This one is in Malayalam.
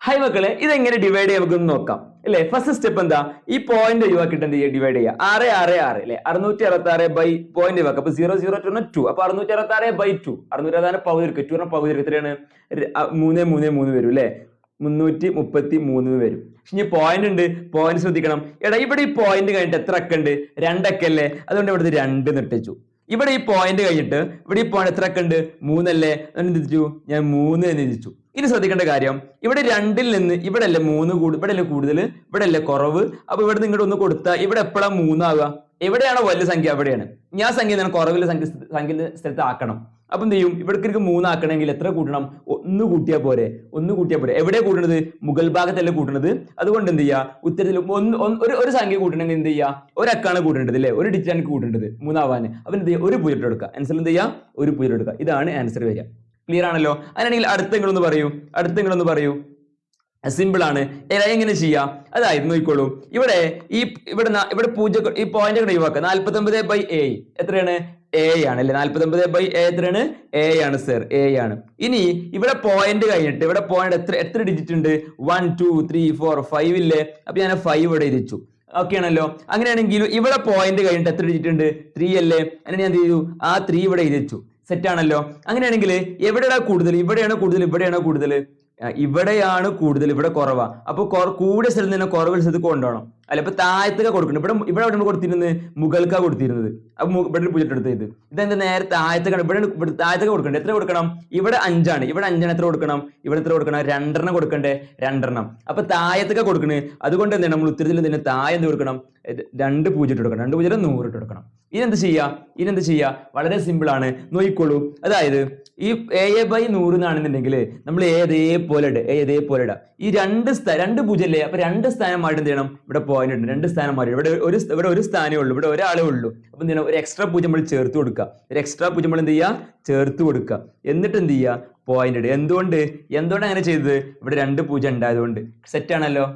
ഹൈ മക്കളെ, ഇതെങ്ങനെ ഡിവൈഡ് ചെയ്യാൻ നമുക്കൊന്ന് നോക്കാം അല്ലെ. ഫസ്റ്റ് സ്റ്റെപ്പ് എന്താ, ഈ പോയിന്റ് ഒഴിവാക്കിയിട്ട് എന്ത് ചെയ്യുക, ഡിവൈഡ് ചെയ്യുക. 666 അല്ലെ, 666 ബൈ പോയിന്റ് ഒഴിവാക്കുക. അപ്പൊ 002 അപ്പൊ 666/2, 666 പകുതി എടുക്കുക, 2 പകുതി എടുക്കുക, എത്രയാണ് 333 വരും അല്ലെ, 333 വരും. പക്ഷെ ഇനി പോയിന്റ് ഉണ്ട്, പോയിന്റ് ശ്രദ്ധിക്കണം. എടാ ഇവിടെ ഈ പോയിന്റ് കഴിഞ്ഞിട്ട് എത്ര അക്ക ഉണ്ട്, 2 അക്ക അല്ലേ, അതുകൊണ്ട് ഇവിടുത്തെ 2 നിട്ടിച്ചു. ഇവിടെ ഈ പോയിന്റ് കഴിഞ്ഞിട്ട് ഇവിടെ ഈ പോയിന്റ് എത്ര അക്ക ഉണ്ട്, 3 അല്ലേ, എന്തിച്ചു ഞാൻ 3 എന്ന് എഴുതിച്ചു. ഇനി ശ്രദ്ധിക്കേണ്ട കാര്യം, ഇവിടെ 2-ൽ നിന്ന് ഇവിടെ അല്ലേ 3 ഇവിടെ അല്ലേ കൂടുതൽ, ഇവിടെ അല്ലേ കുറവ്. അപ്പൊ ഇവിടെ ഇങ്ങോട്ട് ഒന്ന് കൊടുത്താൽ ഇവിടെ എപ്പോഴാണ് 3 ആവുക, എവിടെയാണോ വലിയ സംഖ്യ അവിടെയാണ്. ഞാൻ സംഖ്യ കുറവിലെ സംഖ്യന്റെ സ്ഥലത്ത് ആക്കണം. അപ്പൊ എന്ത് ചെയ്യും, ഇവിടേക്ക് 3 ആക്കണമെങ്കിൽ എത്ര കൂട്ടണം, 1 കൂട്ടിയാൽ പോരെ, 1 കൂട്ടിയാൽ പോരെ. എവിടെയാ കൂട്ടുന്നത്, മുകൾ ഭാഗത്തല്ലേ കൂട്ടുന്നത്. അതുകൊണ്ട് എന്ത് ചെയ്യുക, ഉത്തരത്തിൽ ഒരു സംഖ്യ കൂട്ടണമെങ്കിൽ എന്ത് ചെയ്യുക, ഒരക്കാണ് കൂട്ടേണ്ടത് അല്ലെ, ഒരു ഡിജിറ്റാണ് കൂട്ടേണ്ടത് 3 ആവാൻ. അപ്പൊ എന്ത് ചെയ്യുക, ഒരു 0 എടുക്കുക, ആൻസർ എന്ത് ചെയ്യുക, ഒരു 0 എടുക്കുക. ഇതാണ് ആൻസർ വരിക. ക്ലിയർ ആണല്ലോ. അങ്ങനെയാണെങ്കിൽ അടുത്തെങ്കിലൊന്ന് പറയൂ. സിമ്പിൾ ആണ്. എങ്ങനെ ചെയ്യാം, അതായത് നോക്കിക്കോളൂ. ഇവിടെ ഇവിടെ 0 ഈ പോയിന്റ് ഒഴിവാക്കുക. 49/a എത്രയാണ്, a ആണ് അല്ലെ, 49/a എത്രയാണ്, a ആണ് സർ, a ആണ്. ഇനി ഇവിടെ പോയിന്റ് കഴിഞ്ഞിട്ട് ഇവിടെ പോയിന്റ് എത്ര ഡിജിറ്റ് ഉണ്ട്, 1 2 3 4 5 ഇല്ലേ. അപ്പൊ ഞാൻ 5 ഇവിടെ എഴുതിച്ചു. ഓക്കെ ആണല്ലോ. അങ്ങനെയാണെങ്കിൽ ഇവിടെ പോയിന്റ് കഴിഞ്ഞിട്ട് എത്ര ഡിജിറ്റ് ഉണ്ട്, 3 അല്ലേ. അങ്ങനെ ഞാൻ എന്ത് ചെയ്തു, ആ 3 ഇവിടെ എഴുതിച്ചു. സെറ്റ് ആണല്ലോ. അങ്ങനെയാണെങ്കിൽ എവിടെയാണ് കൂടുതൽ, ഇവിടെയാണോ കൂടുതൽ, ഇവിടെയാണ് കൂടുതൽ, ഇവിടെ കുറവാ. അപ്പൊ കൂടിയ സ്ഥലത്ത് തന്നെ കുറവുള്ള സ്ഥലത്ത് കൊണ്ടുപോകണം അല്ലെ. ഇപ്പൊ താഴത്തൊക്കെ കൊടുക്കണം. ഇവിടെ എവിടെ കൊടുത്തിരുന്നത്, മുകൾക്കാ കൊടുത്തിരുന്നത്. അപ്പൊ ഇവിടെ ഒരു പൂജ്യം എടുത്ത് ഇതെന്താ നേരെ താഴത്തൊക്കെ, ഇവിടെ താഴത്തൊക്കെ കൊടുക്കണ്ടേ, എത്ര കൊടുക്കണം, ഇവിടെ 5 ആണ്, ഇവിടെ 5 എത്ര കൊടുക്കണം, ഇവിടെ എത്ര കൊടുക്കണം, 2 കൊടുക്കണ്ടേ, 2. അപ്പൊ താഴത്തൊക്കെ കൊടുക്കണേ. അതുകൊണ്ട് എന്താണ് നമ്മൾ ഉത്തരത്തിൽ തന്നെ താഴെ എന്ത് കൊടുക്കണം, 2 പൂജ്യം ഇട്ട് കൊടുക്കണം, 2 പൂജ്യം 100 ഇട്ട് കൊടുക്കണം. ഇനെന്ത് ചെയ്യാ, വളരെ സിമ്പിൾ ആണ്. നോക്കിക്കോളൂ. അതായത് ഈ a/100 എന്നാണെന്നുണ്ടെങ്കിൽ നമ്മൾ ഏതേപോലെ ഇടാം. ഈ 2 പൂജ്യം അല്ലേ, അപ്പൊ 2 സ്ഥാനം മാറ്റി എന്ത് ചെയ്യണം, ഇവിടെ പോയിന്റ് ഉണ്ട്, 2 സ്ഥാനം മാറ്റി ഇവിടെ ഒരു സ്ഥാനമേ ഉള്ളൂ, ഇവിടെ ഒരാളേ ഉള്ളൂ. അപ്പൊ എന്ത് ചെയ്യണം, ഒരു എക്സ്ട്രാ പൂജ്യം നമ്മൾ ചേർത്ത് കൊടുക്കുക, എന്ത് ചെയ്യുക, ചേർത്ത് കൊടുക്കുക. എന്നിട്ട് എന്ത് ചെയ്യുക, പോയിന്റ് ഇടുക. എന്തുകൊണ്ട് അങ്ങനെ ചെയ്തത്, ഇവിടെ 2 പൂജ്യം ഉണ്ടായതുകൊണ്ട്. സെറ്റ് ആണല്ലോ.